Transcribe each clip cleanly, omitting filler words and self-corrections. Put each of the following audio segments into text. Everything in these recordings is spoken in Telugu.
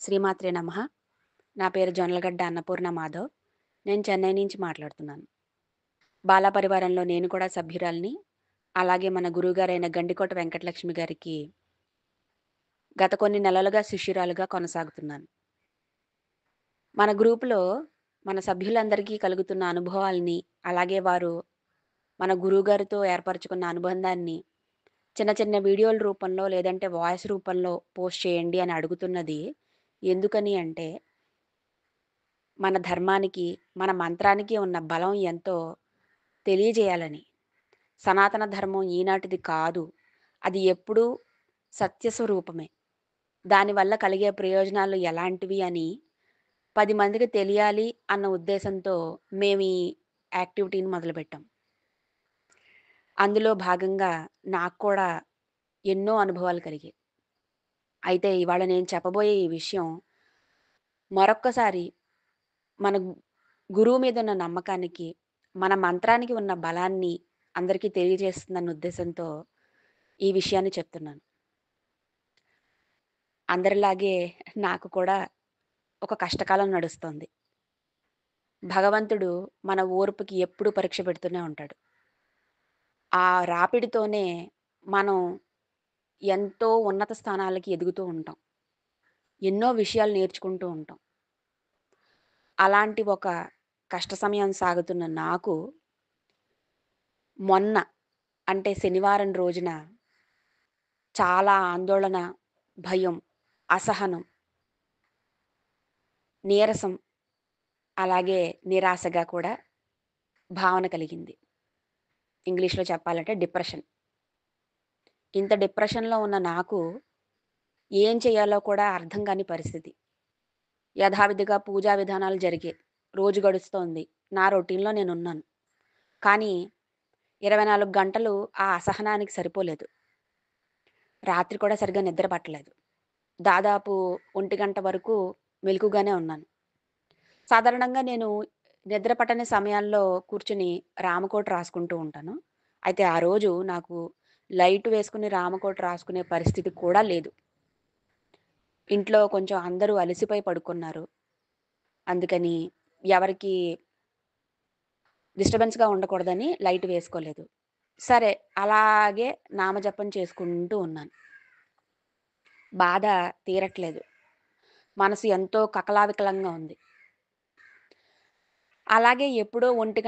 శ్రీమాత్రే నమః. నా పేరు జొన్నలగడ్డ అన్నపూర్ణ మాధవ్. నేను చెన్నై నుంచి మాట్లాడుతున్నాను. బాల పరివారంలో నేను కూడా సభ్యురాలిని. అలాగే మన గురువుగారైన గండికోట వెంకటలక్ష్మి గారికి గత కొన్ని నెలలుగా శిష్యురాలుగా కొనసాగుతున్నాను. మన గ్రూప్‌లో మన సభ్యులందరికీ కలుగుతున్న అనుభవాల్ని, అలాగే వారు మన గురువుగారితో ఏర్పరచుకున్న అనుబంధాన్ని చిన్న చిన్న వీడియోల రూపంలో లేదంటే వాయిస్ రూపంలో పోస్ట్ చేయండి అని అడుగుతున్నది ఎందుకని అంటే మన ధర్మానికి, మన మంత్రానికి ఉన్న బలం ఎంతో తెలియజేయాలని. సనాతన ధర్మం ఈనాటిది కాదు. అది ఎప్పుడూ సత్యస్వరూపమే. దానివల్ల కలిగే ప్రయోజనాలు ఎలాంటివి అని 10 మందికి తెలియాలి అన్న ఉద్దేశంతో మేమీ యాక్టివిటీని మొదలుపెట్టాం. అందులో భాగంగా నాకు కూడా ఎన్నో అనుభవాలు కలిగాయి. అయితే ఇవాళ నేను చెప్పబోయే ఈ విషయం మరొక్కసారి మన గురువు మీదున్న నమ్మకానికి, మన మంత్రానికి ఉన్న బలాన్ని అందరికీ తెలియజేస్తుందన్న ఉద్దేశంతో ఈ విషయాన్ని చెప్తున్నాను. అందరిలాగే నాకు కూడా ఒక కష్టకాలం నడుస్తోంది. భగవంతుడు మన ఓర్పుకి ఎప్పుడూ పరీక్ష పెడుతూనే ఉంటాడు. ఆ రాపిడితోనే మనం ఎంతో ఉన్నత స్థానాలకి ఎదుగుతూ ఉంటాం. ఎన్నో విషయాలు నేర్చుకుంటూ ఉంటాం. అలాంటి ఒక కష్ట సమయం సాగుతున్న నాకు మొన్న అంటే శనివారం రోజున చాలా ఆందోళన, భయం, అసహనం, నీరసం, అలాగే నిరాశగా కూడా భావన కలిగింది. ఇంగ్లీష్‌లో చెప్పాలంటే డిప్రెషన్. ఇంత డిప్రెషన్‌లో ఉన్న నాకు ఏం చేయాలో కూడా అర్థం కాని పరిస్థితి. యథావిధిగా పూజా విధానాలు జరిగాయి. రోజు గడుస్తోంది. నా రొటీన్‌లో నేనున్నాను. కానీ 24 గంటలు ఆ అసహనానికి సరిపోలేదు. రాత్రి కూడా సరిగ్గా నిద్ర పట్టలేదు. దాదాపు 1 గంట వరకు మెలకుగానే ఉన్నాను. సాధారణంగా నేను నిద్ర పట్టని సమయాల్లో కూర్చొని రామకోట రాసుకుంటూ ఉంటాను. అయితే ఆ రోజు నాకు లైట్ వేసుకొని రామకోట రాసుకునే పరిస్థితి కూడా లేదు. ఇంట్లో కొంచెం అందరూ అలసిపోయి పడుకున్నారు. అందుకని ఎవరికీ డిస్టర్బెన్స్‌గా ఉండకూడదని లైట్ వేసుకోలేదు. సరే అలాగే నామజపం చేసుకుంటూ ఉన్నాను. బాధ తీరట్లేదు. మనసు ఎంతో కకలావికలంగా ఉంది. అలాగే ఎప్పుడో 1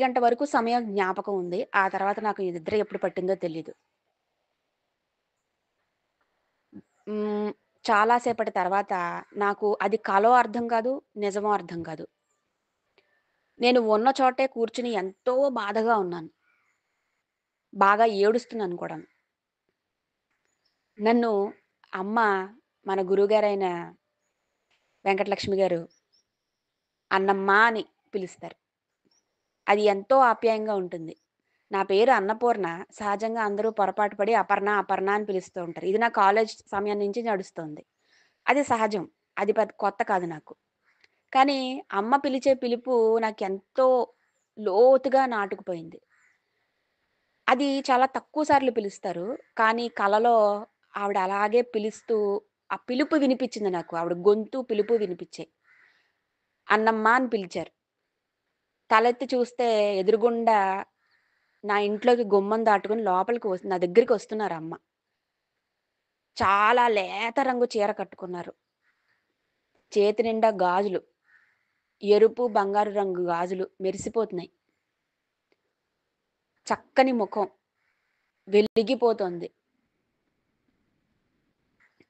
గంట వరకు సమయం జ్ఞాపకం ఉంది. ఆ తర్వాత నాకు ఈ నిద్ర ఎప్పుడు పట్టిందో తెలీదు. హ్మ్. చాలా సేపటి తర్వాత నాకు అది కలో అర్థం కాదు, నిజమో అర్థం కాదు. నేను ఉన్న చోటే కూర్చొని ఎంతో బాధగా ఉన్నాను. బాగా ఏడుస్తున్నాను కూడాను. నన్ను అమ్మ మన గురువుగారైన వెంకటలక్ష్మి గారు అన్నమ్మ అని పిలుస్తారు. అది ఎంతో ఆప్యాయంగా ఉంటుంది. నా పేరు అన్నపూర్ణ. సహజంగా అందరూ పొరపాటు పడి అపర్ణ, అపర్ణ అని పిలుస్తూ ఉంటారు. ఇది నా కాలేజ్ సమయం నుంచి నడుస్తోంది. అది సహజం. అది పెద్ద కొత్త కాదు నాకు. కానీ అమ్మ పిలిచే పిలుపు నాకెంతో లోతుగా నాటుకుపోయింది. అది చాలా తక్కువ సార్లు పిలుస్తారు. కానీ కలలో ఆవిడ అలాగే పిలుస్తూ ఆ పిలుపు వినిపిచ్చింది నాకు. ఆవిడ గొంతు, పిలుపు వినిపిచ్చాయి. అన్నమ్మ అని పిలిచారు. తలెత్తి చూస్తే ఎదురుగుండా నా ఇంట్లోకి గుమ్మం దాటుకొని లోపలికి నా దగ్గరికొస్తున్నారమ్మ. చాలా లేత రంగు చీర కట్టుకున్నారు. చేతి నిండా గాజులు. ఎరుపు, బంగారు రంగు గాజులు మెరిసిపోతున్నాయి. చక్కని ముఖం వెలిగిపోతోంది.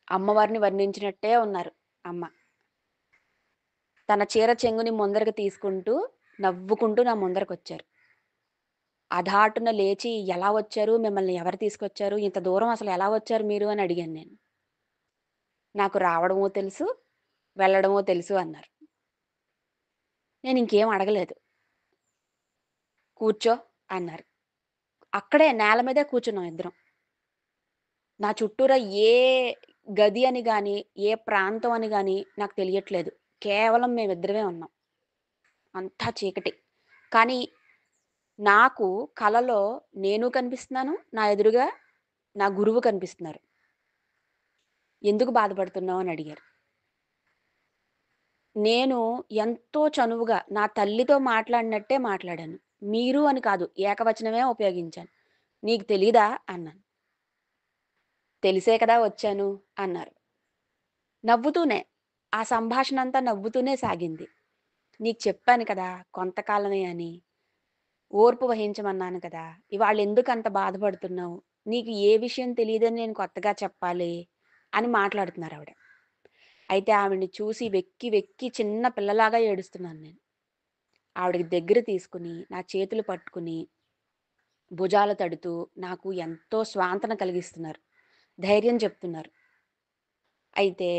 అమ్మవారిని వర్ణించినట్టే ఉన్నారు అమ్మ. తన చీర చెంగుని ముందరకి తీసుకుంటూ, నవ్వుకుంటూ నా ముందరకొచ్చారు. అధాటున లేచి, "ఎలా వచ్చారు? మిమ్మల్ని ఎవరు తీసుకొచ్చారు? ఇంత దూరం అసలు ఎలా వచ్చారు మీరు?" అని అడిగాను నేను. "నాకు రావడమో తెలుసు, వెళ్ళడమో తెలుసు" అన్నారు. నేనింకేం అడగలేదు. "కూర్చో" అన్నారు. అక్కడే నేల మీదే కూర్చున్నాం ఇద్దరం. నా చుట్టూరా ఏ గది అని గాని, ఏ ప్రాంతం అని గాని నాకు తెలియట్లేదు. కేవలం మేమిద్దరమే ఉన్నాం. అంతా చీకటి. కానీ నాకు కలలో నేను కనిపిస్తున్నాను. నా ఎదురుగా నా గురువు కనిపిస్తున్నారు. "ఎందుకు బాధపడుతున్నావు?" అని అడిగారు. నేను ఎంతో చనువుగా నా తల్లితో మాట్లాడినట్టే మాట్లాడాను. మీరు అని కాదు, ఏకవచనమే ఉపయోగించాను. "నీకు తెలీదా?" అన్నాను. "తెలిసే కదా వచ్చాను" అన్నారు. నవ్వుతూనే. ఆ సంభాషణంతా నవ్వుతూనే సాగింది. "నీకు చెప్పాను కదా! కొంతకాలమే అని. ఓర్పు వహించమన్నాను కదా! ఇవాళెందుకంత బాధపడుతున్నావు? నీకు ఏ విషయం తెలీదని నేను కొత్తగా చెప్పాలి" అని మాట్లాడుతున్నారావిడ. అయితే ఆవిడని చూసి వెక్కి వెక్కి చిన్న పిల్లలాగా ఏడుస్తున్నాను నేను. ఆవిడకి దగ్గర తీసుకొని, నా చేతులు పట్టుకుని, భుజాలు తడుతూ, నాకు ఎంతో స్వాంతన కలిగిస్తున్నారు. ధైర్యం చెప్తున్నారు. అయితే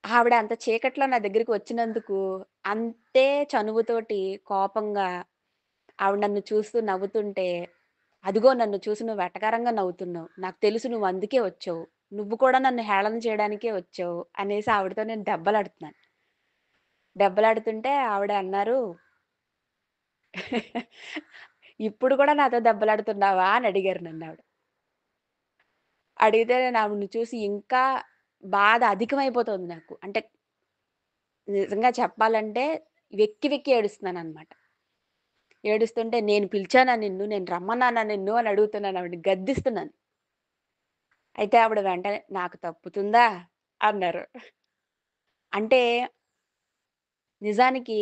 ఆవిడ అంత చీకట్లో నా దగ్గరికి వచ్చినందుకు అంతే చనువుతోటి, కోపంగా ఆవిడ నన్ను చూస్తూ నవ్వుతుంటే, "అదిగో నన్ను చూసి నువ్వు వెటకారంగా నవ్వుతున్నావు. నాకు తెలుసు నువ్వు అందుకే వచ్చావు. నువ్వు కూడా నన్ను హేళన చేయడానికే వచ్చావు" అనేసి ఆవిడతో నేను దెబ్బలాడుతున్నాను. దెబ్బలాడుతుంటే ఆవిడ అన్నారు, "ఇప్పుడు కూడా నాతో దెబ్బలాడుతున్నావా?" అని అడిగారు నన్నావిడ. అడిగితే నేను ఆవిడని చూసి ఇంకా బాధ అధికమైపోతోంది నాకు. అంటే నిజంగా చెప్పాలంటే వెక్కి వెక్కి ఏడుస్తున్నాననమాట. ఏడుస్తుంటే, "నేను పిలిచానా నిన్ను? నేను రమ్మన్నానా నిన్ను?" అని అడుగుతున్నాను ఆవిడని. గద్దిస్తున్నాను. అయితే ఆవిడ వెంటనే, "నాకు తప్పుతుందా?" అన్నారు. అంటే నిజానికి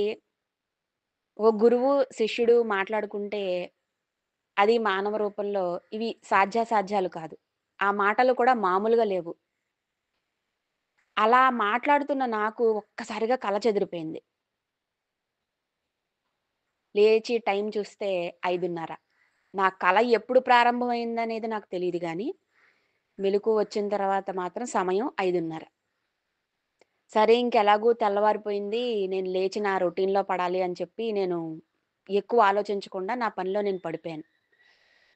ఓ గురువు, శిష్యుడు మాట్లాడుకుంటే అది మానవ రూపంలో ఇవి సాధ్యాసాధ్యాలు కాదు. ఆ మాటలు కూడా మామూలుగా లేవు. అలా మాట్లాడుతున్న నాకు ఒక్కసారిగా కల చెదిరిపోయింది. లేచి టైం చూస్తే 5:30. నా కల ఎప్పుడు ప్రారంభమైందనేది నాకు తెలీదు గానీ, మెలుకువ వచ్చిన తర్వాత మాత్రం సమయం 5:30. సరే ఇంకెలాగూ తెల్లవారిపోయింది. నేను లేచి నా రొటీన్‌లో పడాలి అని చెప్పి నేను ఎక్కువ ఆలోచించకుండా నా పనిలో నేను పడిపోయాను.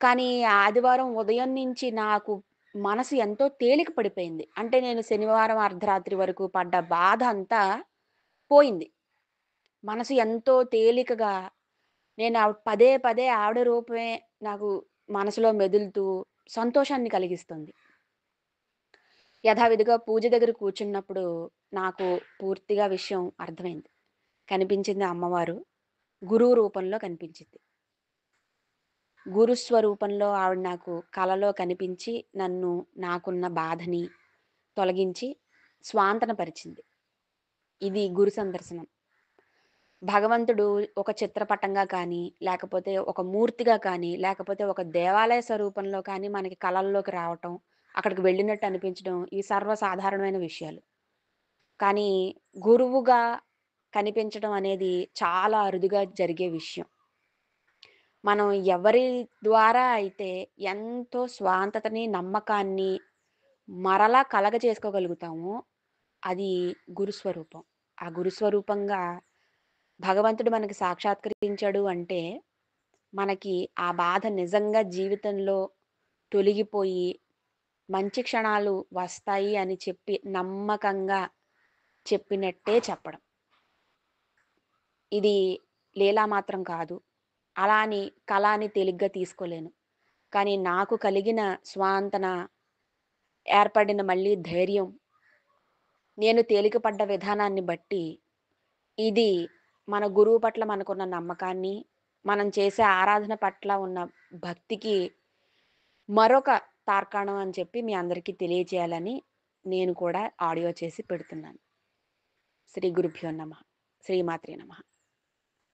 కానీ ఆదివారం ఉదయం నుంచి నాకు మనసు ఎంతో తేలిక పడిపోయింది. అంటే నేను శనివారం అర్ధరాత్రి వరకు పడ్డ బాధ అంతా పోయింది. మనసు ఎంతో తేలికగా నేను పదే పదే ఆవిడ రూపమే నాకు మనసులో మెదులుతూ సంతోషాన్ని కలిగిస్తుంది. యథావిధిగా పూజ దగ్గర కూర్చున్నప్పుడు నాకు పూర్తిగా విషయం అర్థమైంది. కనిపించింది అమ్మవారు. గురువు రూపంలో కనిపించింది. గురుస్వరూపంలో ఆవిడ నాకు కలలో కనిపించి నన్ను నాకున్న బాధని తొలగించి స్వాంతన పరిచింది. ఇది గురు సందర్శనం. భగవంతుడు ఒక చిత్రపటంగా కానీ, లేకపోతే ఒక మూర్తిగా కానీ, లేకపోతే ఒక దేవాలయ స్వరూపంలో కానీ మనకి కలల్లోకి రావటం, అక్కడికి వెళ్ళినట్టు అనిపించడం ఇవి సర్వసాధారణమైన విషయాలు. కానీ గురువుగా కనిపించడం అనేది చాలా అరుదుగా జరిగే విషయం. మనం ఎవరి ద్వారా అయితే ఎంతో స్వాంతతని, నమ్మకాన్ని మరలా కలగజేసుకోగలుగుతామో అది గురుస్వరూపం. ఆ గురుస్వరూపంగా భగవంతుడు మనకి సాక్షాత్కరించాడు అంటే, మనకి ఆ బాధ నిజంగా జీవితంలో తొలగిపోయి, మంచి క్షణాలు వస్తాయి అని చెప్పి నమ్మకంగా చెప్పినట్టే చెప్పడం. ఇది లీలా మాత్రం కాదు. అలా అని కల అని తేలిగ్గా తీసుకోలేను. కానీ నాకు కలిగిన స్వాంతన, ఏర్పడిన మళ్ళీ ధైర్యం, నేను తేలిక పడ్డ విధానాన్ని బట్టి ఇది మన గురువు పట్ల మనకున్న నమ్మకాన్ని, మనం చేసే ఆరాధన పట్ల ఉన్న భక్తికి మరొక తార్కాణం అని చెప్పి మీ అందరికీ తెలియజేయాలని నేను కూడా ఆడియో చేసి పెడుతున్నాను. శ్రీ గురుభ్యో నమః. శ్రీమాత్రే నమః.